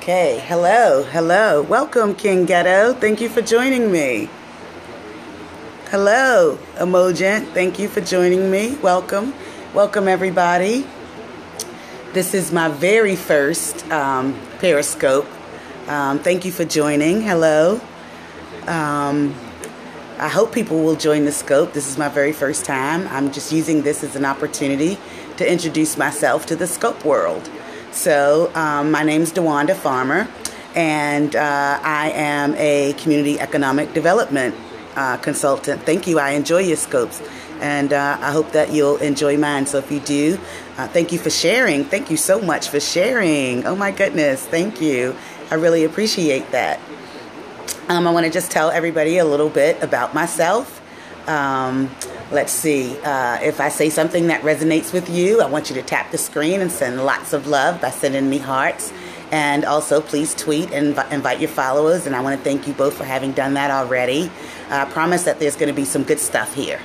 Okay, hello. Welcome, King Ghetto. Thank you for joining me. Hello, Emojant. Thank you for joining me. Welcome, everybody. This is my very first Periscope. Thank you for joining. Hello. I hope people will join the scope. This is my very first time. I'm just using this as an opportunity to introduce myself to the scope world. So my name is Dwanda Farmer, and I am a community economic development consultant. Thank you. I enjoy your scopes, and I hope that you'll enjoy mine. So if you do, thank you for sharing. Thank you so much for sharing. Oh my goodness. Thank you. I really appreciate that. I want to just tell everybody a little bit about myself. Let's see. If I say something that resonates with you, I want you to tap the screen and send lots of love by sending me hearts. And also, please tweet and invite your followers. And I want to thank you both for having done that already. I promise that there's going to be some good stuff here.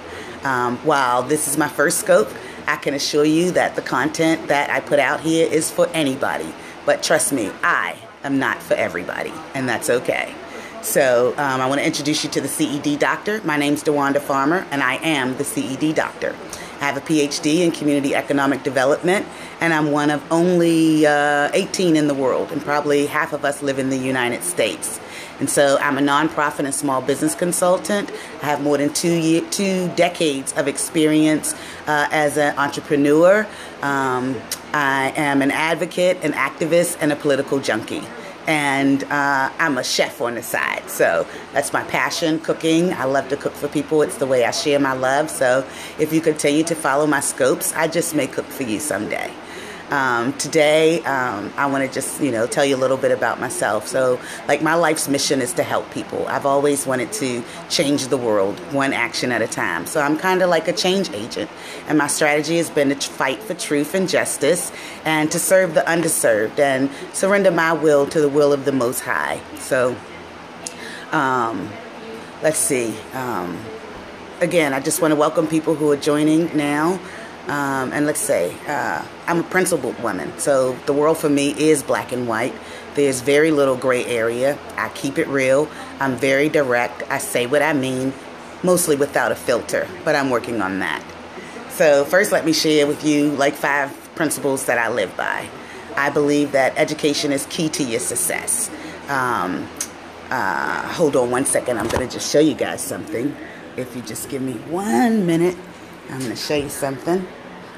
While this is my first scope, I can assure you that the content that I put out here is for anybody. But trust me, I am not for everybody, and that's okay. So I want to introduce you to the CED doctor. My name's Dwanda Farmer, and I am the CED doctor. I have a PhD in community economic development, and I'm one of only 18 in the world, and probably half of us live in the United States. And so I'm a nonprofit and small business consultant. I have more than 2 decades of experience as an entrepreneur. I am an advocate, an activist, and a political junkie. And I'm a chef on the side, so that's my passion, cooking. I love to cook for people. It's the way I share my love. So if you continue to follow my scopes, I just may cook for you someday. Today, I want to just, tell you a little bit about myself. So, my life's mission is to help people. I've always wanted to change the world, one action at a time. So I'm kind of like a change agent. And my strategy has been to fight for truth and justice and to serve the underserved and surrender my will to the will of the Most High. So, let's see. Again, I just want to welcome people who are joining now. And let's say, I'm a principled woman, so the world for me is black and white. There's very little gray area. I keep it real. I'm very direct. I say what I mean, mostly without a filter, but I'm working on that. So first, let me share with you 5 principles that I live by. I believe that education is key to your success. Hold on one second. I'm going to just show you guys something. If you just give me 1 minute, I'm going to show you something.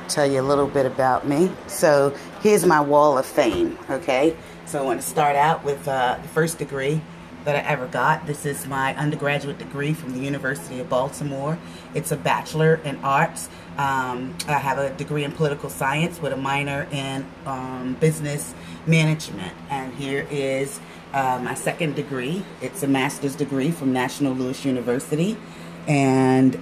Tell you a little bit about me. So here's my wall of fame, okay? So I want to start out with the first degree that I ever got. This is my undergraduate degree from the University of Baltimore. It's a Bachelor in Arts. I have a degree in political science with a minor in business management. And here is my second degree. It's a master's degree from National Louis University. And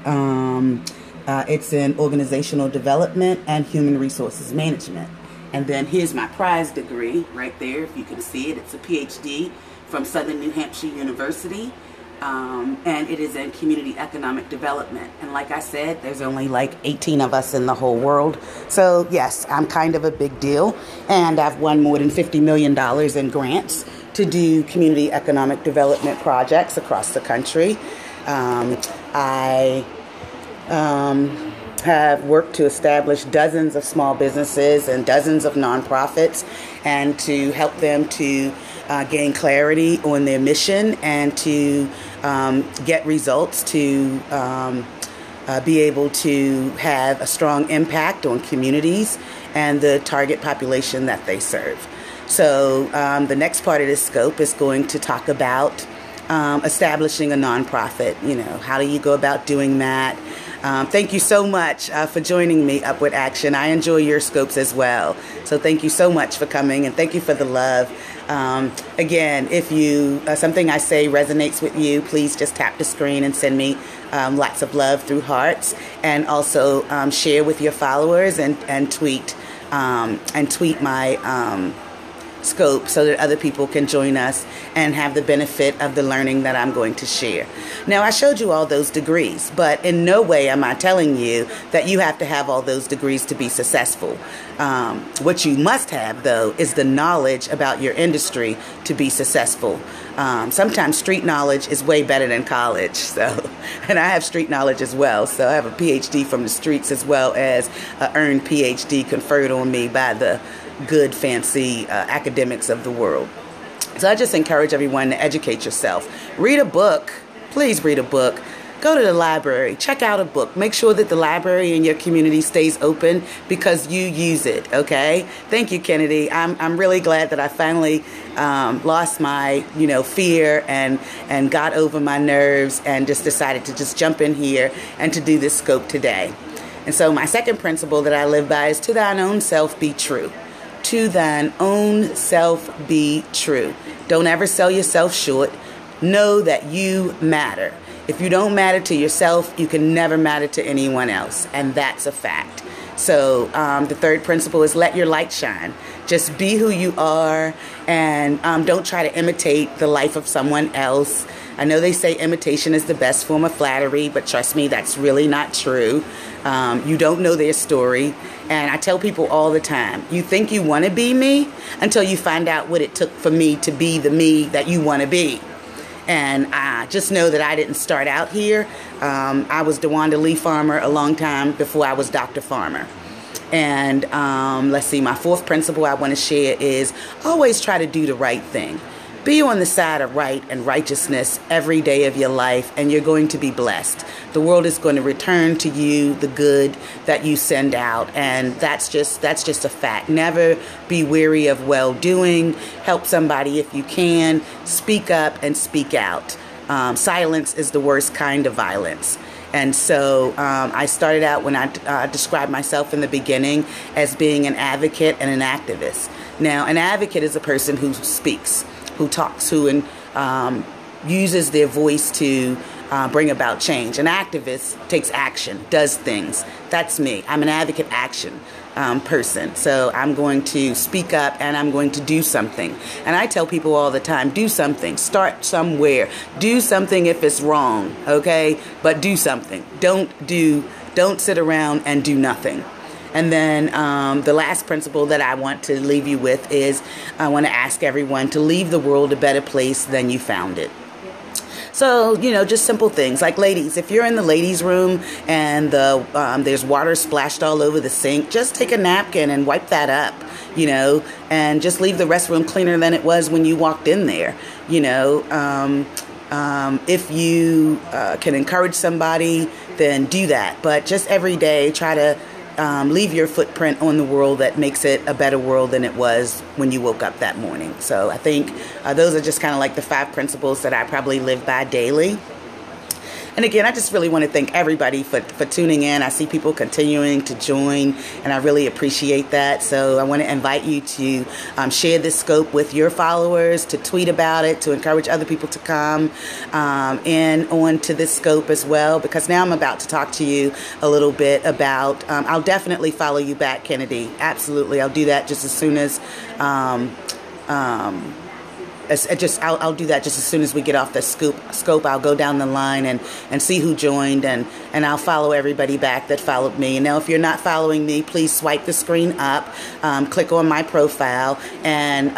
it's in organizational development and human resources management. And then here's my prize degree right there, if you can see it. It's a PhD from Southern New Hampshire University, and it is in community economic development. And like I said, there's only 18 of us in the whole world. So yes, I'm kind of a big deal, and I've won more than $50 million in grants to do community economic development projects across the country. I have worked to establish dozens of small businesses and dozens of nonprofits, and to help them to gain clarity on their mission and to get results, to be able to have a strong impact on communities and the target population that they serve. So the next part of this scope is going to talk about establishing a nonprofit. How do you go about doing that? Thank you so much for joining me, Upward Action. I enjoy your scopes as well. So thank you so much for coming, and thank you for the love. Again, if something I say resonates with you, please just tap the screen and send me lots of love through hearts, and also share with your followers and tweet my scope so that other people can join us and have the benefit of the learning that I'm going to share. Now, I showed you all those degrees, but in no way am I telling you that you have to have all those degrees to be successful. What you must have, though, is the knowledge about your industry to be successful. Sometimes street knowledge is way better than college. And I have street knowledge as well. So I have a PhD from the streets as well as an earned PhD conferred on me by the good, fancy academics of the world. So I just encourage everyone to educate yourself. Read a book. Please read a book. Go to the library. Check out a book. Make sure that the library in your community stays open because you use it, okay? Thank you, Kennedy. I'm really glad that I finally lost my, fear and got over my nerves and just decided to just jump in here and to do this scope today. And so my second principle that I live by is to thine own self be true. To thine own self be true. Don't ever sell yourself short. Know that you matter. If you don't matter to yourself, you can never matter to anyone else. And that's a fact. So the third principle is let your light shine. Just be who you are and don't try to imitate the life of someone else. I know they say imitation is the best form of flattery, but trust me, that's really not true. You don't know their story. And I tell people all the time, you think you want to be me until you find out what it took for me to be the me that you want to be. And just know that I didn't start out here. I was Dwanda Lee Farmer a long time before I was Dr. Farmer. And let's see, my fourth principle I want to share is always try to do the right thing. Be on the side of right and righteousness every day of your life, and you're going to be blessed. The world is going to return to you the good that you send out, and that's just a fact. Never be weary of well-doing. Help somebody if you can. Speak up and speak out. Silence is the worst kind of violence. And so I started out when I described myself in the beginning as being an advocate and an activist. Now, an advocate is a person who speaks, who talks, who uses their voice to bring about change. An activist takes action, does things. That's me. I'm an advocate action person. So I'm going to speak up and I'm going to do something. And I tell people all the time, do something. Start somewhere. Do something if it's wrong, okay? But do something. Don't sit around and do nothing. And then the last principle that I want to leave you with is I want to ask everyone to leave the world a better place than you found it. So, just simple things like ladies, if you're in the ladies' room and there's water splashed all over the sink, just take a napkin and wipe that up, and just leave the restroom cleaner than it was when you walked in there, if you can encourage somebody, then do that. But just every day, try to leave your footprint on the world that makes it a better world than it was when you woke up that morning. So I think those are just kind of like the 5 principles that I probably live by daily. And again, I just really want to thank everybody for tuning in. I see people continuing to join, and I really appreciate that. So I want to invite you to share this scope with your followers, to tweet about it, to encourage other people to come in onto this scope as well, because now I'm about to talk to you a little bit about, I'll definitely follow you back, Kennedy. Absolutely. I'll do that just as soon as I'll do that just as soon as we get off the scope. I'll go down the line and see who joined, and I'll follow everybody back that followed me. And now if you're not following me, please swipe the screen up, click on my profile, and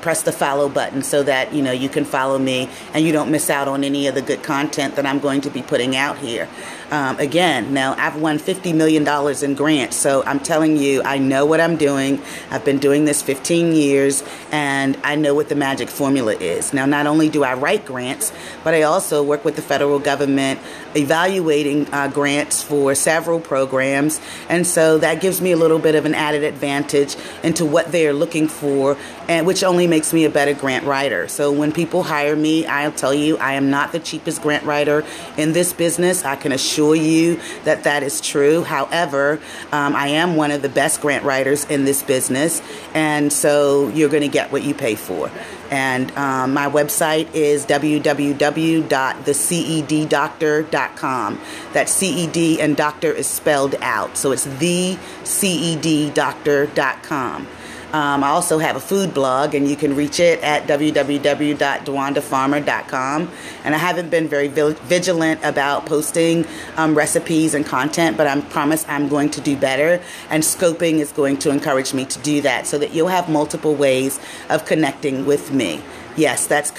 press the follow button so that you can follow me and you don't miss out on any of the good content that I'm going to be putting out here. Again, now I've won $50 million in grants, so I'm telling you, I know what I'm doing. I've been doing this 15 years, and I know what the magic formula is. Now, not only do I write grants, but I also work with the federal government evaluating grants for several programs, and so that gives me a little bit of an added advantage into what they're looking for, and which only makes me a better grant writer. So when people hire me, I'll tell you, I am not the cheapest grant writer in this business. I can assure you that that is true. However, I am one of the best grant writers in this business, and so you're going to get what you pay for. And my website is www.theceddoctor.com. That CED and doctor is spelled out, so it's theceddoctor.com. I also have a food blog, and you can reach it at www.dwandafarmer.com. And I haven't been very vigilant about posting recipes and content, but I promise I'm going to do better. And scoping is going to encourage me to do that so that you'll have multiple ways of connecting with me. Yes, that's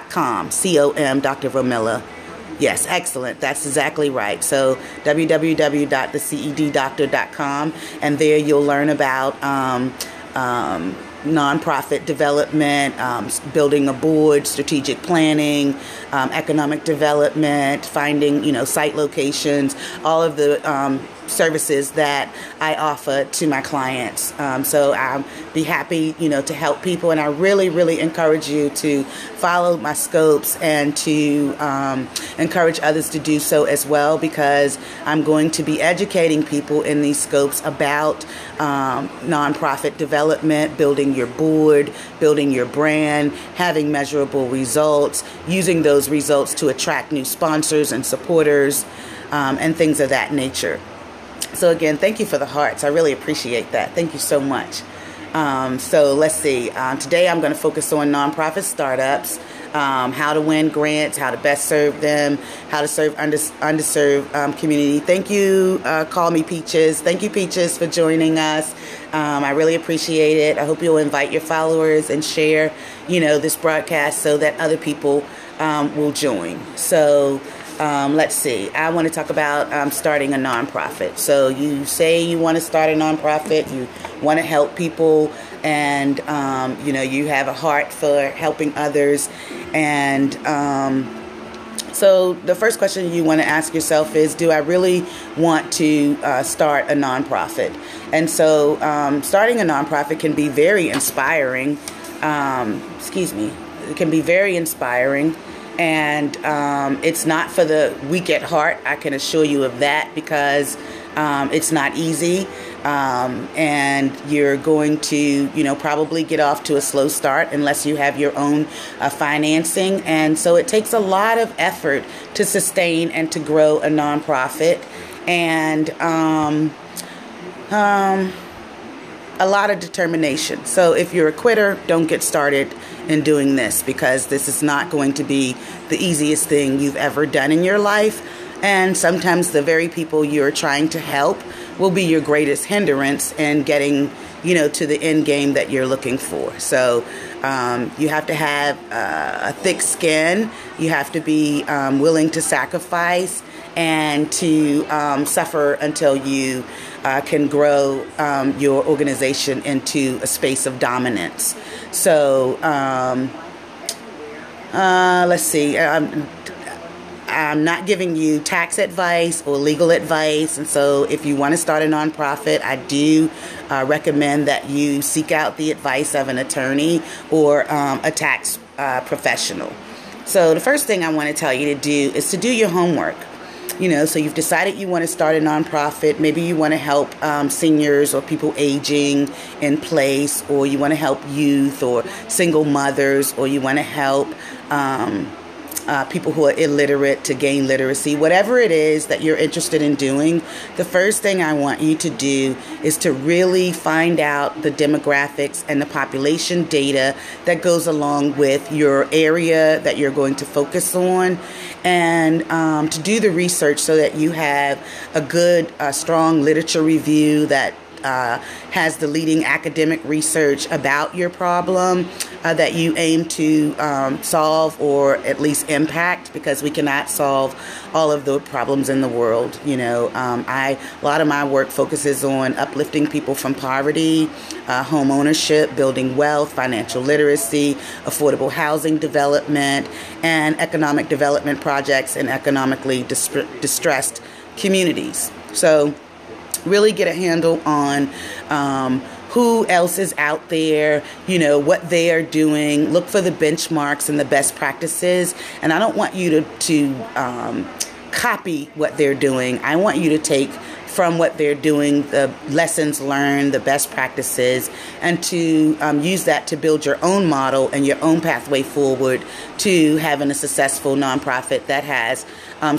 .com, C-O-M, Dr. Romilla. Yes, excellent. That's exactly right. So www.theceddoctor.com, and there you'll learn about nonprofit development, building a board, strategic planning, economic development, finding, site locations, all of the services that I offer to my clients. So I'll be happy, to help people. And I really, really encourage you to follow my scopes and to encourage others to do so as well, because I'm going to be educating people in these scopes about nonprofit development, building your board, building your brand, having measurable results, using those results to attract new sponsors and supporters, and things of that nature. So again, thank you for the hearts. I really appreciate that. Thank you so much. So let's see. Today I'm going to focus on nonprofit startups, how to win grants, how to best serve them, how to serve underserved community. Thank you, Call Me Peaches. Thank you, Peaches, for joining us. I really appreciate it. I hope you'll invite your followers and share, this broadcast so that other people will join. So let's see. I want to talk about starting a nonprofit. So you say you want to start a nonprofit, you want to help people, and you have a heart for helping others. And so the first question you want to ask yourself is, do I really want to start a nonprofit? And so starting a nonprofit can be very inspiring. It can be very inspiring. And it's not for the weak at heart, I can assure you of that, because it's not easy. And you're going to, probably get off to a slow start unless you have your own financing. And so it takes a lot of effort to sustain and to grow a nonprofit. And a lot of determination. So if you're a quitter, don't get started in doing this, because this is not going to be the easiest thing you've ever done in your life. And sometimes the very people you're trying to help will be your greatest hindrance in getting, to the end game that you're looking for. So you have to have a thick skin. You have to be willing to sacrifice and to suffer until you can grow your organization into a space of dominance. So let's see. I'm not giving you tax advice or legal advice. And so if you want to start a nonprofit, I do recommend that you seek out the advice of an attorney or a tax professional. So the first thing I want to tell you to do is to do your homework. So you've decided you want to start a nonprofit. Maybe you want to help seniors or people aging in place, or you want to help youth or single mothers, or you want to help people who are illiterate to gain literacy. Whatever it is that you're interested in doing, the first thing I want you to do is to really find out the demographics and the population data that goes along with your area that you're going to focus on, and to do the research so that you have a good, strong literature review that has the leading academic research about your problem that you aim to solve or at least impact, because we cannot solve all of the problems in the world. A lot of my work focuses on uplifting people from poverty, home ownership, building wealth, financial literacy, affordable housing development, and economic development projects in economically distressed communities. So really get a handle on who else is out there, what they are doing. Look for the benchmarks and the best practices. And I don't want you to copy what they're doing. I want you to take from what they're doing the lessons learned, the best practices, and to use that to build your own model and your own pathway forward to having a successful nonprofit that has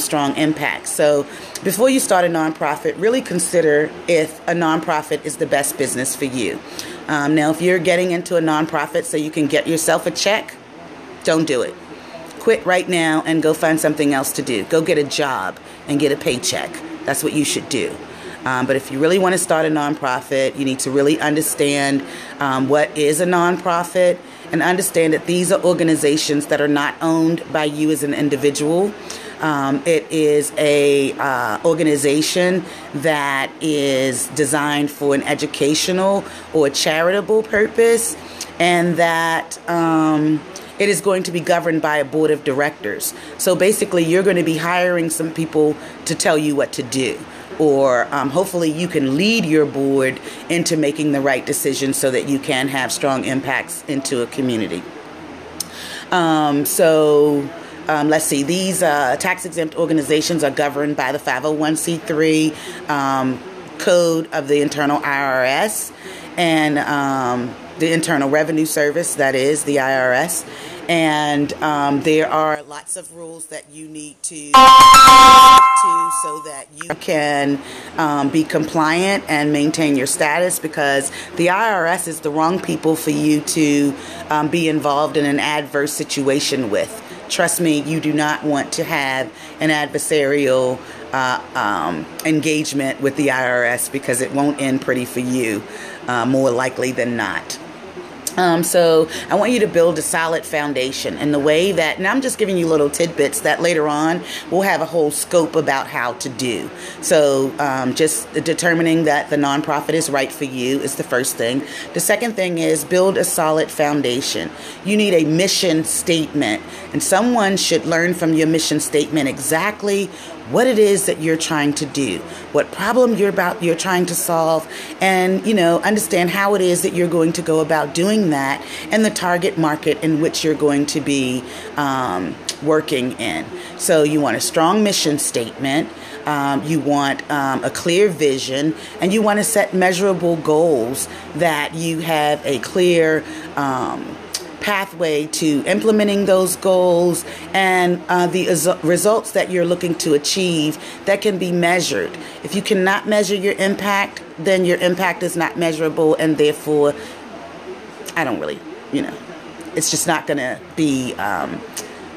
strong impact. So before you start a nonprofit, really consider if a nonprofit is the best business for you. Now, if you're getting into a nonprofit so you can get yourself a check, don't do it. Quit right now and go find something else to do. Go get a job and get a paycheck. That's what you should do. But if you really want to start a nonprofit, you need to really understand what is a nonprofit and understand that these are organizations that are not owned by you as an individual. It is a organization that is designed for an educational or charitable purpose, and that it is going to be governed by a board of directors. So basically, you're going to be hiring some people to tell you what to do. Or hopefully you can lead your board into making the right decisions so that you can have strong impacts into a community. Let's see, these tax-exempt organizations are governed by the 501c3 code of the internal IRS and the Internal Revenue Service, that is, the IRS. And there are lots of rules that you need to so that you can be compliant and maintain your status, because the IRS is the wrong people for you to be involved in an adverse situation with. Trust me, you do not want to have an adversarial engagement with the IRS, because it won't end pretty for you, more likely than not. So I want you to build a solid foundation in the way that, and I'm just giving you little tidbits that later on we'll have a whole scope about how to do. So just determining that the nonprofit is right for you is the first thing. The second thing is build a solid foundation. You need a mission statement, and someone should learn from your mission statement exactly what it is that you're trying to do, what problem you're trying to solve, and understand how it is that you're going to go about doing that, and the target market in which you're going to be working in. So you want a strong mission statement, you want a clear vision, and you want to set measurable goals that you have a clear pathway to implementing those goals, and the results that you're looking to achieve that can be measured. If you cannot measure your impact, then your impact is not measurable, and therefore it's just not going to be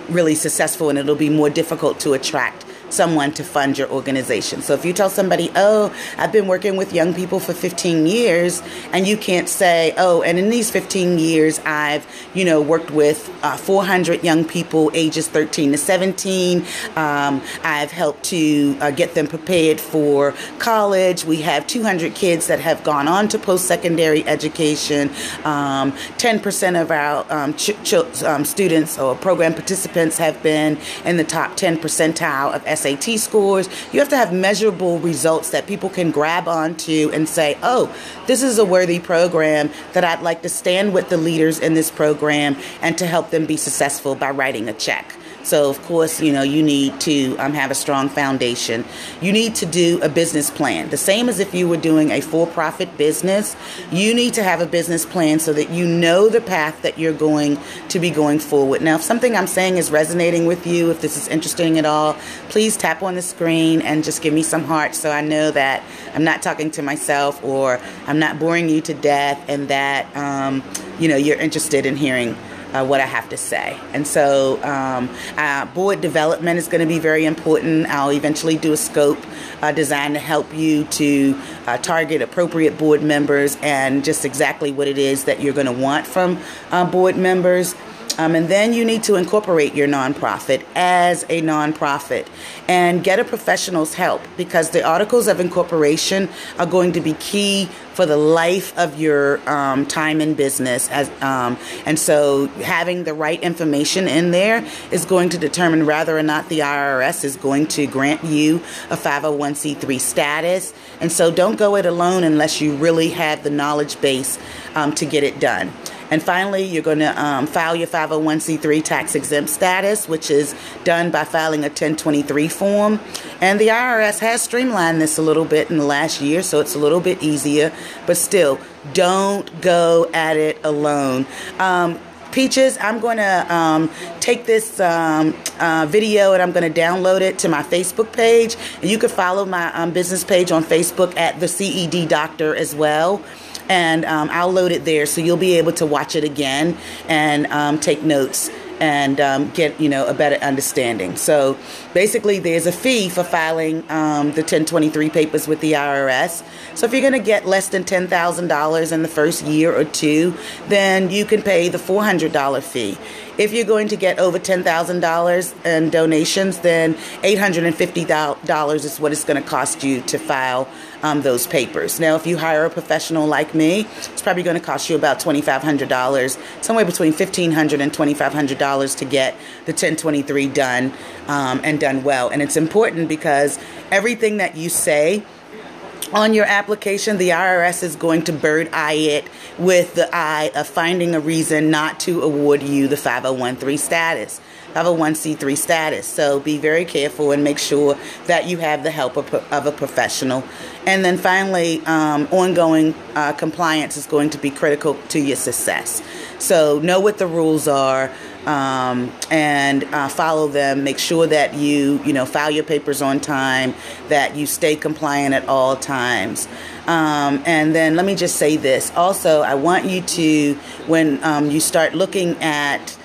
really successful, and it'll be more difficult to attract someone to fund your organization. So if you tell somebody, oh, I've been working with young people for 15 years, and you can't say, oh, and in these 15 years, I've, worked with 400 young people ages 13 to 17. I've helped to get them prepared for college. We have 200 kids that have gone on to post-secondary education. 10% of our students or program participants have been in the top 10 percentile of SAT scores. You have to have measurable results that people can grab onto and say, oh, this is a worthy program that I'd like to stand with the leaders in this program and to help them be successful by writing a check. So, of course, you need to have a strong foundation. You need to do a business plan. The same as if you were doing a for-profit business, you need to have a business plan so that you know the path that you're going to be going forward. Now, if something I'm saying is resonating with you, if this is interesting at all, please tap on the screen and just give me some hearts so I know that I'm not talking to myself, or I'm not boring you to death, and that, you're interested in hearing what I have to say. And so board development is going to be very important. I'll eventually do a scope designed to help you to target appropriate board members and just exactly what it is that you're going to want from board members. And then you need to incorporate your nonprofit as a nonprofit and get a professional's help, because the articles of incorporation are going to be key for the life of your time in business. And so having the right information in there is going to determine whether or not the IRS is going to grant you a 501c3 status. And so don't go it alone unless you really have the knowledge base to get it done. And finally, you're going to file your 501c3 tax-exempt status, which is done by filing a 1023 form. And the IRS has streamlined this a little bit in the last year, so it's a little bit easier. But still, don't go at it alone. Peaches, I'm going to take this video and I'm going to download it to my Facebook page. And you can follow my business page on Facebook at the CED Doctor as well. and I'll load it there, so you'll be able to watch it again and take notes and get, a better understanding. So basically, there's a fee for filing the 1023 papers with the IRS. So if you're going to get less than $10,000 in the first year or two, then you can pay the $400 fee. If you're going to get over $10,000 in donations, then $850 is what it's going to cost you to file those papers. Now, if you hire a professional like me, it's probably going to cost you about $2,500, somewhere between $1,500 and $2,500 to get the 1023 done and done well. And it's important because everything that you say on your application, the IRS is going to bird eye it with the eye of finding a reason not to award you the 501c3 status. So be very careful and make sure that you have the help of a professional. And then finally, ongoing compliance is going to be critical to your success. So know what the rules are and follow them. Make sure that you file your papers on time, that you stay compliant at all times. And then let me just say this. Also, I want you to, when you start looking at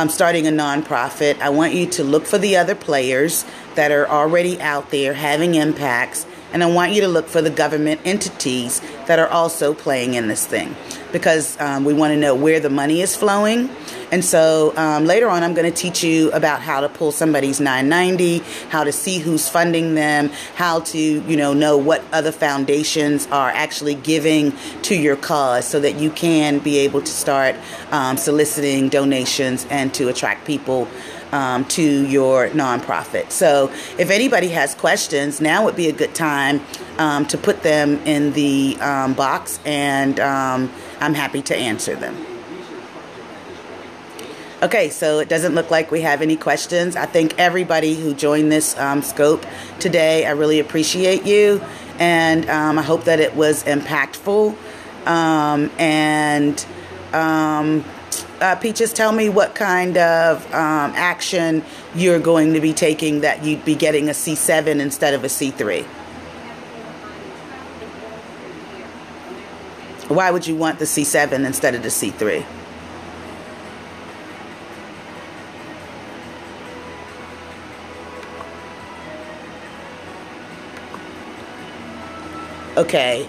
starting a nonprofit, I want you to look for the other players that are already out there having impacts. And I want you to look for the government entities that are also playing in this thing, because we want to know where the money is flowing. And so later on, I'm going to teach you about how to pull somebody's 990, how to see who's funding them, how to, know what other foundations are actually giving to your cause, so that you can be able to start soliciting donations and to attract people to your nonprofit. So if anybody has questions, now would be a good time to put them in the box, and I'm happy to answer them. Okay, so it doesn't look like we have any questions. I thank everybody who joined this scope today. I really appreciate you, and I hope that it was impactful. Peaches, tell me what kind of action you're going to be taking that you'd be getting a C7 instead of a C3. Why would you want the C7 instead of the C3? Okay.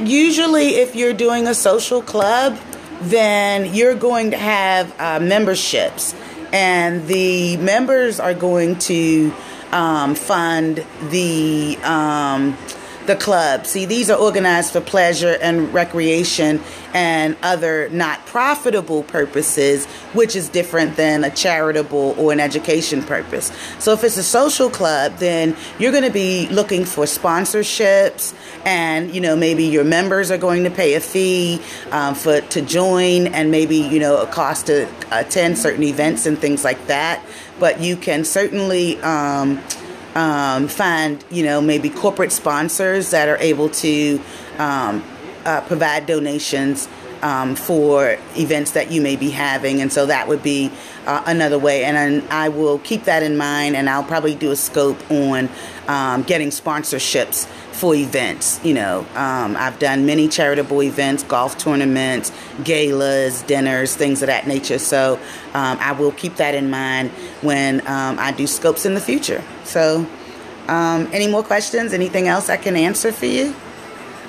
Usually if you're doing a social club, then you're going to have memberships, and the members are going to fund the club. See, these are organized for pleasure and recreation and other not profitable purposes, which is different than a charitable or an education purpose. So if it's a social club, then you're going to be looking for sponsorships, and maybe your members are going to pay a fee to join, and maybe a cost to attend certain events and things like that. But you can certainly find maybe corporate sponsors that are able to provide donations for events that you may be having, and so that would be another way. And I will keep that in mind, and I'll probably do a scope on getting sponsorships for events. I've done many charitable events, golf tournaments, galas, dinners, things of that nature. So I will keep that in mind when I do scopes in the future. So any more questions? Anything else I can answer for you?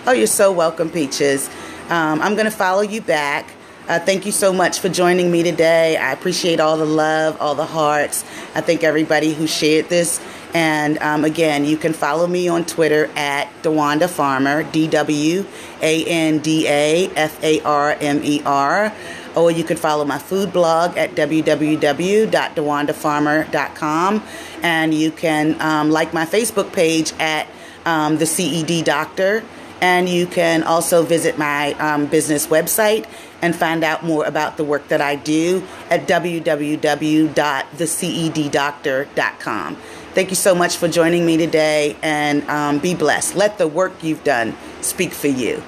Oh, you're so welcome, Peaches. I'm going to follow you back. Thank you so much for joining me today. I appreciate all the love, all the hearts. I thank everybody who shared this. And again, you can follow me on Twitter at Dwanda Farmer, DWANDAFARMER. Or you can follow my food blog at www.dwandafarmer.com. And you can like my Facebook page at the CED Doctor. And you can also visit my business website and find out more about the work that I do at www.theceddoctor.com. Thank you so much for joining me today, and be blessed. Let the work you've done speak for you.